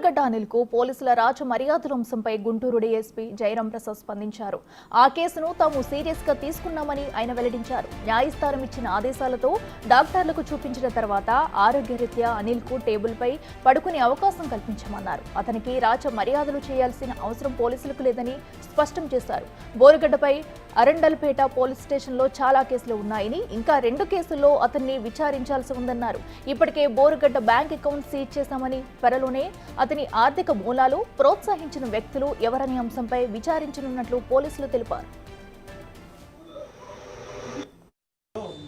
బోరుగడ్డ అనిల్కు పోలీసుల రాజ మర్యాదల అంశంపై గుంటూరు డీఎస్పీ జయరాం ప్రసాద్ స్పందించారు. ఆ కేసును తాము సీరియస్ గా తీసుకున్నామని ఆయన వెల్లడించారు. న్యాయస్థానం ఇచ్చిన ఆదేశాలతో డాక్టర్లకు చూపించిన తర్వాత ఆరోగ్యరీత్యా అనిల్కు టేబుల్పై పడుకునే అవకాశం కల్పించామన్నారు. అతనికి రాజ మర్యాదలు చేయాల్సిన అవసరం పోలీసులకు లేదని స్పష్టం చేశారు. బోరుగడ్డపై అరండల్పేట పోలీస్ స్టేషన్లో చాలా కేసులు ఉన్నాయని, ఇంకా 2 కేసుల్లో అతన్ని విచారించాల్సి ఉందన్నారు. ఇప్పటికే బోరుగడ్డ బ్యాంక్ అకౌంట్ సీజ్ చేశామని, త్వరలోనే అతని ఆర్థిక మూలాలు, ప్రోత్సహించిన వ్యక్తులు ఎవరనే అంశంపై విచారించనున్నట్లు పోలీసులు తెలిపారు.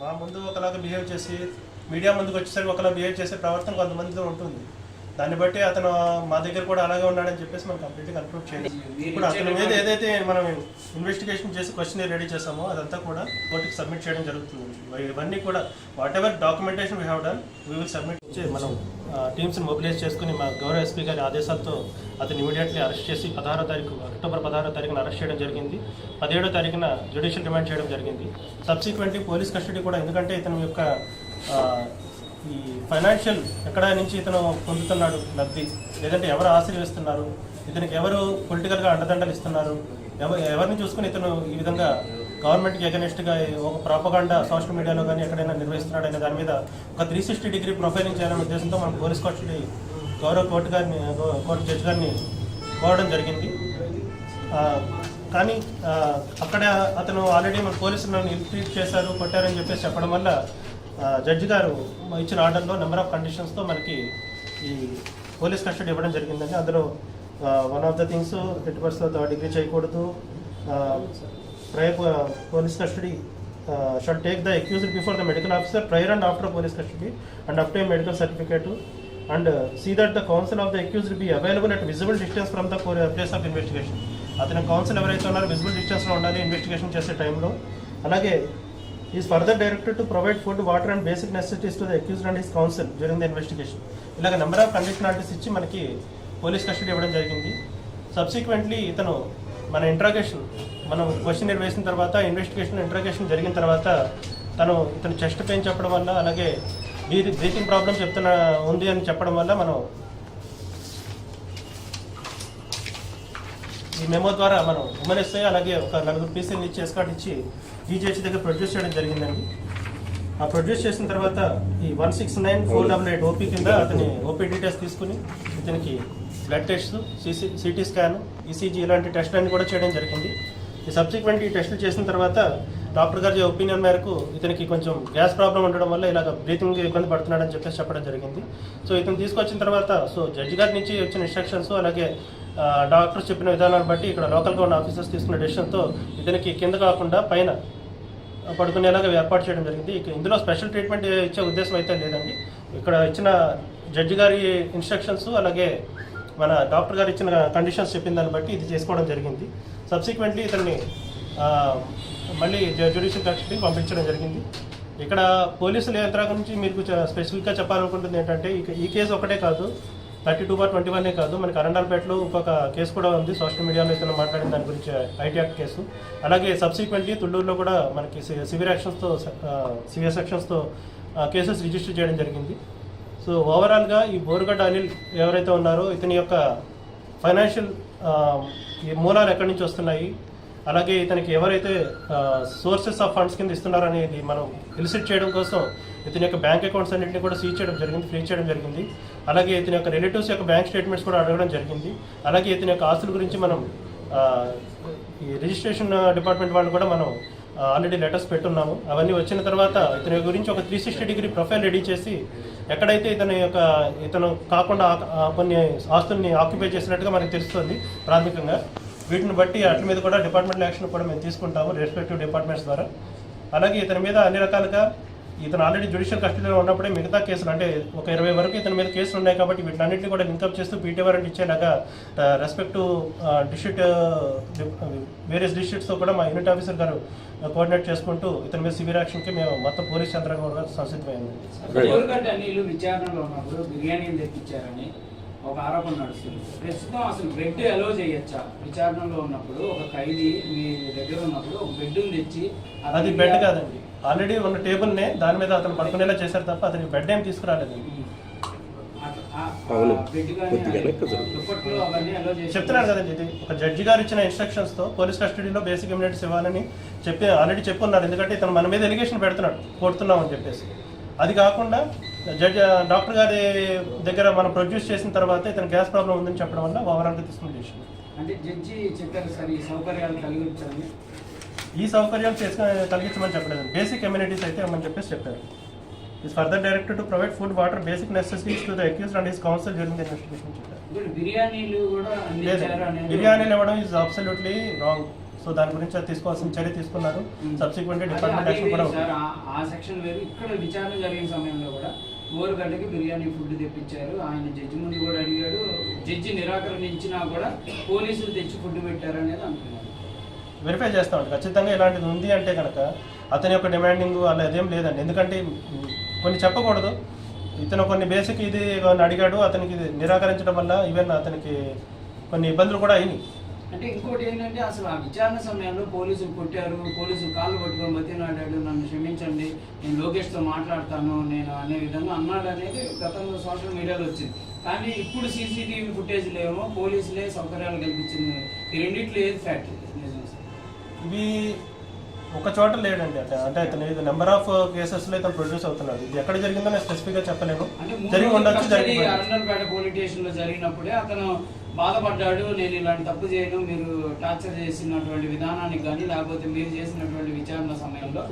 మా ముందు ఒకలాగా బిహేవ్ చేసి మీడియా ముందుకు వచ్చేసరికి ఒకలా బిహేవ్ చేసే ప్రవర్తన కొంతమందితో ఉంటుంది. దాన్ని బట్టి అతను మా దగ్గర కూడా అలాగే ఉన్నాడని చెప్పేసి మనం కంప్లీట్గా కన్క్లూడ్ చేయాలి. ఇప్పుడు అతని మీద ఏదైతే మనం ఇన్వెస్టిగేషన్ చేసి క్వశ్చన్ రెడీ చేసామో అదంతా కూడా కోర్టుకి సబ్మిట్ చేయడం జరుగుతుంది. ఇవన్నీ కూడా what ever documentation we have done we will submit. మనం టీమ్స్ని మొబిలైజ్ చేసుకుని మా గౌరవ ఎస్పీ గారి ఆదేశాలతో అతను ఇమీడియట్లీ అరెస్ట్ చేసి అక్టోబర్ 16వ తారీఖున అరెస్ట్ చేయడం జరిగింది. 17వ తారీఖున జ్యుడిషియల్ రిమాండ్ చేయడం జరిగింది. సబ్సిక్వెంట్లీ పోలీస్ కస్టడీ కూడా, ఎందుకంటే ఇతని యొక్క ఈ ఫైనాన్షియల్ ఎక్కడ నుంచి ఇతను పొందుతున్నాడు లబ్ధి, లేదంటే ఎవరు ఆశ్రయిస్తున్నారు, ఇతనికి ఎవరు పొలిటికల్గా అండదండలు ఇస్తున్నారు, ఎవరిని చూసుకుని ఇతను ఈ విధంగా గవర్నమెంట్కి ఎగనెస్ట్గా ఒక ప్రాపగాండా సోషల్ మీడియాలో కానీ ఎక్కడైనా నిర్వహిస్తున్నాడు అనే దాని మీద ఒక 360 డిగ్రీ ప్రొఫైలింగ్ చేయాలనే ఉద్దేశంతో మనం పోలీస్ కస్టడీ గౌరవ కోర్టు జడ్జి గారిని కోరడం జరిగింది. కానీ అక్కడ అతను ఆల్రెడీ మన పోలీసులను ఇల్ట్రీట్ చేశారు, కొట్టారని చెప్పేసి చెప్పడం వల్ల జడ్జి గారు ఇచ్చిన ఆర్డర్లో నెంబర్ ఆఫ్ కండిషన్స్తో మనకి ఈ పోలీస్ కస్టడీ ఇవ్వడం జరిగిందండి. అందులో వన్ ఆఫ్ ద థింగ్స్ రివర్స్లో 3rd డిగ్రీ చేయకూడదు, police custody shall take the accused before the medical officer prior and after police custody and obtain medical certificate and see that the counsel of the accused be available at visible distance from the place of investigation. అతని counsel ఎవరైతే ఉన్నారో visible డిస్టెన్స్లో ఉండాలి investigation చేసే టైంలో. అలాగే is further directed to provide food, water and basic necessities to the accused and his counsel during the investigation. ఇలాగ number of conditionalities ఇచ్చి మనకి పోలీస్ కస్టడీ ఇవ్వడం జరిగింది. సబ్సిక్వెంట్లీ ఇతను మన ఇంట్రాగేషన్, మనం క్వశ్చన్ వేసిన తర్వాత ఇంట్రాగేషన్ జరిగిన తర్వాత ఇతను చెస్ట్ పెయిన్ చెప్పడం వల్ల, అలాగే బ్రీతింగ్ ప్రాబ్లమ్ ఉంది అని చెప్పడం వల్ల మనం ఈ మెమో ద్వారా మనం ఉమెన్ఎస్ఐ అలాగే ఒక 4 పీసీలు ఇచ్చి ఎస్కాట్ ఇచ్చి డీజీహెచ్ దగ్గర ప్రొడ్యూస్ చేయడం జరిగిందండి. ఆ ప్రొడ్యూస్ చేసిన తర్వాత ఈ 169,488 ఓపీ కింద అతని ఓపీ డీటెయిల్స్ తీసుకుని ఇతనికి blood test, CT scan, ECG ఇలాంటి టెస్టులన్నీ కూడా చేయడం జరిగింది. ఈ సబ్సిక్వెంట్ ఈ టెస్టులు చేసిన తర్వాత డాక్టర్ గారి ఒపీనియన్ మేరకు ఇతనికి కొంచెం గ్యాస్ ప్రాబ్లం ఉండడం వల్ల ఇలాగ బ్రీతింగ్ ఇబ్బంది పడుతున్నాడని చెప్పేసి చెప్పడం జరిగింది. సో ఇతను తీసుకొచ్చిన తర్వాత జడ్జి గారి నుంచి వచ్చిన ఇన్స్ట్రక్షన్స్ అలాగే డాక్టర్స్ చెప్పిన విధానాన్ని బట్టి ఇక్కడ లోకల్గా ఉన్న ఆఫీసర్స్ తీసుకున్న డెసిషన్తో ఇతనికి కింద కాకుండా పైన పడుకునేలాగా ఏర్పాటు చేయడం జరిగింది. ఇందులో స్పెషల్ ట్రీట్మెంట్ ఇచ్చే ఉద్దేశం అయితే లేదండి. ఇక్కడ ఇచ్చిన జడ్జి గారి ఇన్స్ట్రక్షన్స్ అలాగే మన డాక్టర్ గారు ఇచ్చిన కండిషన్స్ చెప్పిన దాన్ని బట్టి ఇది చేసుకోవడం జరిగింది. సబ్సిక్వెంట్లీ ఇతన్ని మళ్ళీ జ్యుడిషియల్ కస్టడీకి పంపించడం జరిగింది. ఇక్కడ పోలీసుల యంత్రాంగం నుంచి మీకు స్పెసిఫిక్గా చెప్పాలనుకుంటుంది ఏంటంటే, ఈ కేసు ఒకటే కాదు, 32/21 కాదు, మనకి అరండల్పేటలో ఇంకొక కేసు కూడా ఉంది. సోషల్ మీడియాలో ఇతను మాట్లాడిన దాని గురించి ఐటీ యాక్ట్ కేసు. అలాగే సబ్సిక్వెంట్లీ తుళ్ళూరులో కూడా మనకి సివియర్ సెక్షన్స్తో కేసెస్ రిజిస్టర్ చేయడం జరిగింది. సో ఓవరాల్గా ఈ బోరుగడ్డ అనిల్ ఎవరైతే ఉన్నారో ఇతని యొక్క ఫైనాన్షియల్ ఈ మూలాలు ఎక్కడి నుంచి వస్తున్నాయి, అలాగే ఇతనికి ఎవరైతే సోర్సెస్ ఆఫ్ ఫండ్స్ కింద ఇస్తున్నారో అనేది మనం ఎలిసిట్ చేయడం కోసం ఇతని యొక్క బ్యాంక్ అకౌంట్స్ అన్నింటినీ కూడా సీజ్ చేయడం జరిగింది, ఫ్రీజ్ చేయడం జరిగింది. అలాగే ఇతని యొక్క రిలేటివ్స్ యొక్క బ్యాంక్ స్టేట్మెంట్స్ కూడా అడగడం జరిగింది. అలాగే ఇతని యొక్క ఆస్తుల గురించి మనం ఈ రిజిస్ట్రేషన్ డిపార్ట్మెంట్ వాళ్ళు కూడా మనం ఆల్రెడీ లెటర్స్ పెట్టున్నాము. అవన్నీ వచ్చిన తర్వాత ఇతని గురించి ఒక 360 డిగ్రీ ప్రొఫైల్ రెడీ చేసి ఎక్కడైతే ఇతను కాకుండా కొన్ని ఆస్తుల్ని ఆక్యుపై చేసినట్టుగా మనకు తెలుస్తుంది ప్రాథమికంగా. వీటిని బట్టి వాటి మీద కూడా డిపార్ట్మెంటల్ యాక్షన్ కూడా మేము తీసుకుంటాము రెస్పెక్టివ్ డిపార్ట్మెంట్స్ ద్వారా. అలాగే ఇతని మీద అన్ని రకాలుగా ఇతను ఆల్రెడీ జ్యుడిషియల్ కస్టడీలో ఉన్నప్పుడే మిగతా కేసులు అంటే ఒక 20 వరకు ఇతని మీద కేసులు ఉన్నాయి కాబట్టి వీటినన్నింటినీ కూడా లింకప్ చేస్తూ పీటీ వారెంట్ ఇచ్చేలాగా రెస్పెక్టివ్ వేరియస్ డిస్ట్రిక్ట్స్తో కూడా మా యూనిట్ ఆఫీసర్ గారు కోఆర్డినేట్ చేసుకుంటూ ఇతని మీద సివియర్ యాక్షన్కి మేము మొత్తం పోలీస్ యంత్రాంగం కూడా సంసిద్ధమైంది. విచారణలో ఉన్నప్పుడు బిర్యానీని తెప్పించారని ఒక ఆరోపణ నడుస్తుంది. ప్రస్తుతం అసలు బెడ్ అలో చేయొచ్చా? విచారణలో ఉన్నప్పుడు ఒక ఖైదీ మీ దగ్గర ఉన్నప్పుడు ఒక బెడ్ని తెచ్చి, అది బెడ్ కాదండి, ఆల్రెడీ ఉన్న టేబుల్నే దాని మీద అతను పడుకునేలా చేశారు తప్ప అతనికి బెడ్ ఏం తీసుకురాలేదు. అవును. బెడ్ కానీ కొద్దిగానే కుదరదు. దుప్పట్లు అవన్నీ అలో చేసి చెప్తున్నాను కదండి, ఇది ఒక జడ్జి గారు ఇచ్చిన ఇన్స్ట్రక్షన్స్ తో పోలీస్ కస్టడీలో బేసిక్ ఇమ్యూనిటీస్ ఇవ్వాలని చెప్పి ఆల్రెడీ చెప్పున్నారు. ఎందుకంటే ఇతను మన మీద ఎలిగేషన్ పెడుతున్నాడు, కొడుతున్నాం అని చెప్పేసి. అది కాకుండా జడ్జి డాక్టర్ గారి దగ్గర మనం ప్రొడ్యూస్ చేసిన తర్వాత ఇతను గ్యాస్ ప్రాబ్లం ఉందని చెప్పడం వల్ల ఓవరాల్గా తీసుకుని చేసింది. అంటే జడ్జి చెప్పారు సార్ ఈ సౌకర్యాలు కలిగించాలని. ఈ సౌకర్యాలు కలిగించమని చెప్పలేదు, బేసిక్ ఇమ్యూనిటీస్ అయితే ఇవ్వమని చెప్పేసి చెప్పారు. Is further directed to provide food, water, basic necessities to the accused and his counsel during the investigation చెప్పారు. ఇప్పుడు బిర్యానీలు కూడా అందించారు అనేది బిర్యానీలు ఇవ్వడం ఈజ్ అబ్సల్యూట్లీ రాంగ్. సో దాని గురించి అది తీసుకోవాల్సిన చర్య తీసుకున్నారు. సబ్సిక్వెంట్ డిపార్ట్మెంట్ యాక్షన్ కూడా సార్ ఆ సెక్షన్ వేరు. ఇక్కడ విచారణ జరిగిన సమయంలో కూడా ఓరుగడ్డకి బిర్యానీ ఫుడ్ తెప్పించారు. ఆయన జడ్జి ముందు కూడా అడిగాడు. జడ్జి నిరాకరించినా కూడా పోలీసులు తెచ్చి ఫుడ్ పెట్టారు అనేది అంటున్నారు. వెరిఫై చేస్తామండి ఖచ్చితంగా. ఇలాంటిది ఉంది అంటే కనుక అతని యొక్క డిమాండింగ్ అలా అదేం లేదండి. ఎందుకంటే కొన్ని చెప్పకూడదు. ఇతను కొన్ని బేసిక్ ఇది అడిగాడు, అతనికి ఇది నిరాకరించడం వల్ల ఈవెన్ అతనికి కొన్ని ఇబ్బందులు కూడా అయినాయి. అంటే ఇంకోటి ఏంటంటే అసలు ఆ విచారణ సమయంలో పోలీసులు కొట్టారు, పోలీసులు కాళ్ళు పట్టుకొని బతినాడాడు, నన్ను క్షమించండి, నేను లోకేష్తో మాట్లాడతాను నేను అనే విధంగా అన్నాడు అనేది గతంలో సోషల్ మీడియాలో వచ్చింది. కానీ ఇప్పుడు సీసీటీవీ ఫుటేజ్లో ఏమో పోలీసులే సౌకర్యాలు కల్పించింది. ఈ రెండిట్లో ఏది ఫ్యాక్ట్? ఇవి ఒక చోట లేడండి. అంటే ఇతను ఇది నెంబర్ ఆఫ్ కేసెస్లో ఇతను ప్రొడ్యూస్ అవుతున్నాడు. ఇది ఎక్కడ జరిగిందో నేను స్పెసిఫిక్గా చెప్పలేను. జరిగి ఉండొచ్చు, జరిగి అరండల్పేట పోలీస్ స్టేషన్ లో జరిగినప్పుడే అతను బాధపడ్డాడు. నేను ఇలాంటి తప్పు చేయను, మీరు టార్చర్ చేసినటువంటి విధానానికి కానీ లేకపోతే మీరు చేసినటువంటి విచారణ సమయంలో